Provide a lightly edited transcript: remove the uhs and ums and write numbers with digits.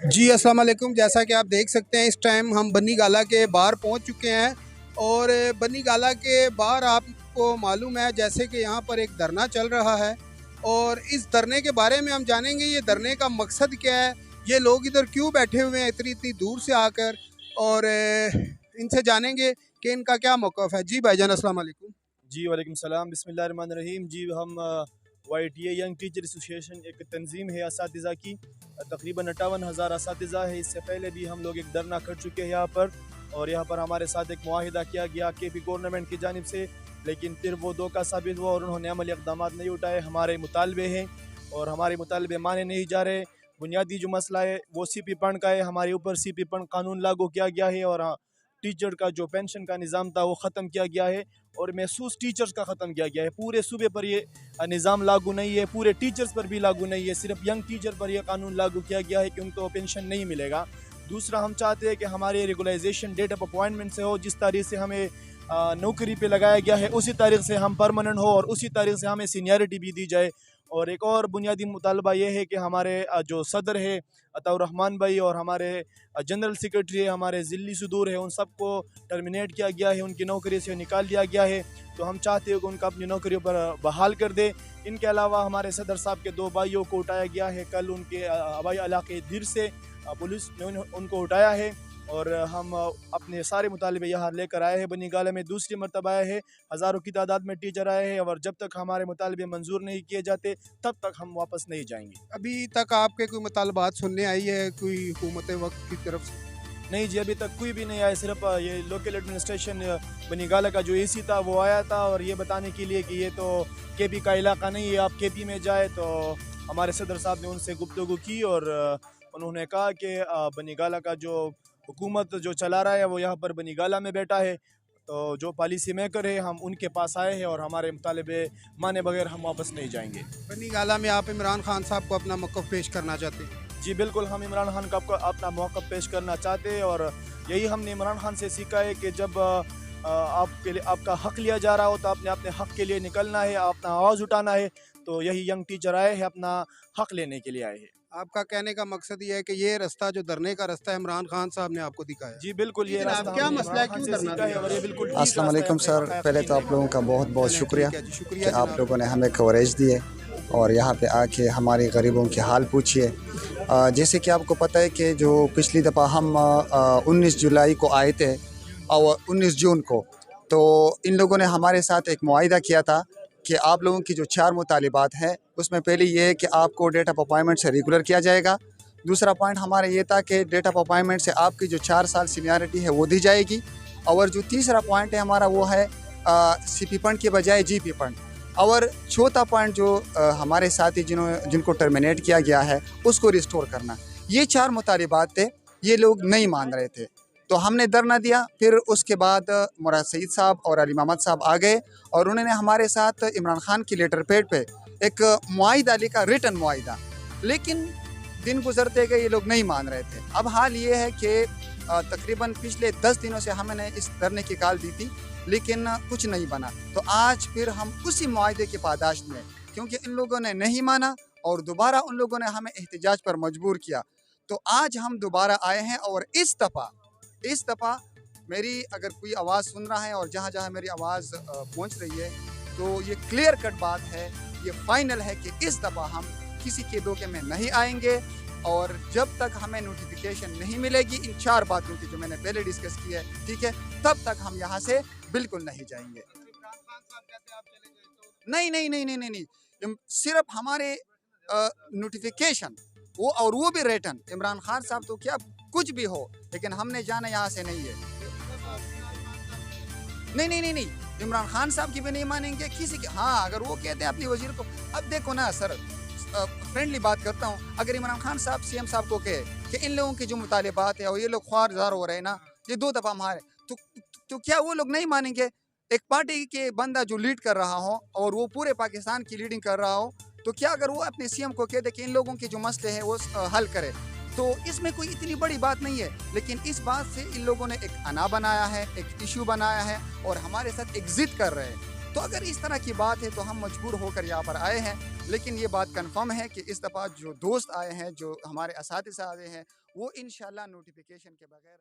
जी अस्सलाम वालेकुम। जैसा कि आप देख सकते हैं इस टाइम हम बन्नी गाला के बाहर पहुंच चुके हैं और बन्नी गाला के बाहर आपको मालूम है जैसे कि यहाँ पर एक धरना चल रहा है और इस धरने के बारे में हम जानेंगे ये धरने का मकसद क्या है, ये लोग इधर क्यों बैठे हुए हैं इतनी इतनी दूर से आकर, और इनसे जानेंगे कि इनका क्या मौक़िफ़ है। जी भाईजान अस्सलाम वालेकुम। जी वालेकुम सलाम, बिस्मिल्लाहिर्रहमानिर्रहीम। जी हम YTA यंग टीचर एसोसिएशन एक तंजीम है असातिज़ा की, तकरीबन 58,000 असातिज़ा है। इससे पहले भी हम लोग एक धरना कर चुके हैं यहाँ पर, और यहाँ पर हमारे साथ एक मुआहिदा किया गया KP गवर्नमेंट की जानिब से, लेकिन फिर वो धोखा साबित हुआ और उन्होंने अमली इक़दाम नहीं उठाए। हमारे मुतालबे हैं और हमारे मुतालबे माने नहीं जा रहे। बुनियादी जो मसला है वो CP फंड का है। हमारे ऊपर CP फंड कानून लागू किया गया है और टीचर का जो पेंशन का निज़ाम था वो ख़त्म किया गया है और महसूस टीचर्स का ख़त्म किया गया है। पूरे सूबे पर ये निज़ाम लागू नहीं है, पूरे टीचर्स पर भी लागू नहीं है, सिर्फ यंग टीचर पर यह कानून लागू किया गया है कि उनको पेंशन नहीं मिलेगा। दूसरा, हम चाहते हैं कि हमारे रेगुलाइजेशन डेट ऑफ अपॉइंटमेंट से हो, जिस तारीख से हमें नौकरी पे लगाया गया है उसी तारीख से हम परमानेंट हो और उसी तारीख से हमें सीनियरिटी भी दी जाए। और एक और बुनियादी मुतालबा ये है कि हमारे जो सदर है अताउर रहमान भाई और हमारे जनरल सेक्रेटरी है, हमारे ज़िल्ली सुदूर है, उन सबको टर्मिनेट किया गया है, उनकी नौकरी से निकाल दिया गया है। तो हम चाहते हैं कि उनका अपनी नौकरियों पर बहाल कर दे। इनके अलावा हमारे सदर साहब के 2 भाइयों को उठाया गया है। कल उनके हवाई इलाके दिर से पुलिस ने उनको उठाया है और हम अपने सारे मुतालिबे यहाँ लेकर आए हैं। बन्नी गाला में दूसरी मरतबा आए हैं, हज़ारों की तादाद में टीचर आए हैं और जब तक हमारे मुतालिबे मंजूर नहीं किए जाते तब तक हम वापस नहीं जाएंगे। अभी तक आपके कोई मुतालबात सुनने आई है कोई हुकूमत वक्त की तरफ से? नहीं जी, अभी तक कोई भी नहीं आया। सिर्फ ये लोकल एडमिनिस्ट्रेशन बन्नी गाला का जो AC था वो आया था और ये बताने के लिए कि ये तो KP का इलाका नहीं है, आप KP में जाए। तो हमारे सदर साहब ने उनसे गुफ्तगू की और उन्होंने कहा कि बन्नी गाला का जो हुकूमत जो चला रहा है वो यहाँ पर बन्नी गाला में बैठा है, तो जो पॉलिसी मेकर है हम उनके पास आए हैं और हमारे मुतालिबे माने बगैर हम वापस नहीं जाएंगे। बन्नी गाला में आप इमरान खान साहब को अपना मौक़िफ़ पेश करना चाहते हैं? जी बिल्कुल, हम इमरान खान का अपना मौक़िफ़ पेश करना चाहते हैं और यही हमने इमरान खान से सीखा है कि जब आपके लिए आपका हक़ लिया जा रहा हो तो आपने अपने हक़ के लिए निकलना है, अपना आवाज़ उठाना है। तो यही यंग टीचर आए हैं, अपना हक़ लेने के लिए आए हैं। आपका कहने का मकसद ये है कि ये रास्ता जो धरने का रास्ता है इमरान खान साहब ने आपको दिखाया? जी बिल्कुल, ये रास्ता क्या हमने मसला है, इमरान खान क्यों से धरना सीखा है दिया? और ये बिल्कुल ठीक अस्सलाम वालेकुम रास्ता है सर, अपने पहले तो आप लोगों का बहुत बहुत शुक्रिया शुक्रिया कि आप लोगों ने हमें कवरेज दी है और यहाँ पे आके हमारे गरीबों के हाल पूछिए। जैसे कि आपको पता है कि जो पिछली दफ़ा हम 19 जुलाई को आए थे और 19 जून को, तो इन लोगों ने हमारे साथ एक मुआहिदा किया था कि आप लोगों की जो 4 मुतालिबात हैं उसमें पहले ये है कि आपको डेट ऑफ अपॉइंटमेंट से रेगुलर किया जाएगा। दूसरा पॉइंट हमारा ये था कि डेट ऑफ अपॉइंटमेंट से आपकी जो 4 साल सीनियरिटी है वो दी जाएगी। और जो तीसरा पॉइंट है हमारा वो है CP फंड के बजाय GP फंड। और चौथा पॉइंट जो हमारे साथी जिनको टर्मिनेट किया गया है उसको रिस्टोर करना। ये 4 मुतालिबात थे, ये लोग नहीं मान रहे थे, तो हमने धरना दिया। फिर उसके बाद मुराद सईद साहब और अली मोहम्मद साहब आ गए और उन्होंने हमारे साथ इमरान खान की लेटर पैड पे एक मुआहिदा लिखा, रिटन मुआहिदा, लेकिन दिन गुजरते गए ये लोग नहीं मान रहे थे। अब हाल ये है कि तकरीबन पिछले 10 दिनों से हमने इस धरने की कॉल दी थी लेकिन कुछ नहीं बना। तो आज फिर हम उसी मुआहिदे की पादाश में, क्योंकि इन लोगों ने नहीं माना और दोबारा उन लोगों ने हमें एहतजाज पर मजबूर किया, तो आज हम दोबारा आए हैं। और इस दफ़ा मेरी अगर कोई आवाज़ सुन रहा है और जहाँ जहाँ मेरी आवाज़ पहुँच रही है, तो ये क्लियर कट बात है, ये फाइनल है कि इस दफ़ा हम किसी के धोखे में नहीं आएंगे। और जब तक हमें नोटिफिकेशन नहीं मिलेगी इन 4 बातों की जो मैंने पहले डिस्कस की है, ठीक है, तब तक हम यहाँ से बिल्कुल नहीं जाएंगे। नहीं नहीं नहीं नहीं नहीं नहीं, सिर्फ हमारे नोटिफिकेशन वो, और वो भी रिटर्न। इमरान खान साहब तो क्या कुछ भी हो, लेकिन हमने जाना यहाँ से नहीं है। नहीं नहीं नहीं नहीं, इमरान खान साहब की भी नहीं मानेंगे किसी की। हाँ, अगर वो कहते हैं अपनी वजीर को, अब देखो ना सर, फ्रेंडली बात करता हूँ, अगर इमरान खान साहब CM साहब को कहे कि इन लोगों की जो मुतालिबात है और ये लोग ख्वारजार हो रहे हैं ना, ये 2 दफ़ा हमारे, तो क्या वो लोग नहीं मानेंगे? एक पार्टी के बंदा जो लीड कर रहा हो और वो पूरे पाकिस्तान की लीडिंग कर रहा हो, तो क्या अगर वो अपने CM को कह दे कि इन लोगों के जो मसले हैं वो हल करे, तो इसमें कोई इतनी बड़ी बात नहीं है। लेकिन इस बात से इन लोगों ने एक अना बनाया है, एक इशू बनाया है और हमारे साथ एक जिद कर रहे हैं। तो अगर इस तरह की बात है तो हम मजबूर होकर यहाँ पर आए हैं। लेकिन ये बात कंफर्म है कि इस दफ़ा जो दोस्त आए हैं, जो हमारे असातिज़ा आए हैं, वो इंशाल्लाह नोटिफिकेशन के बगैर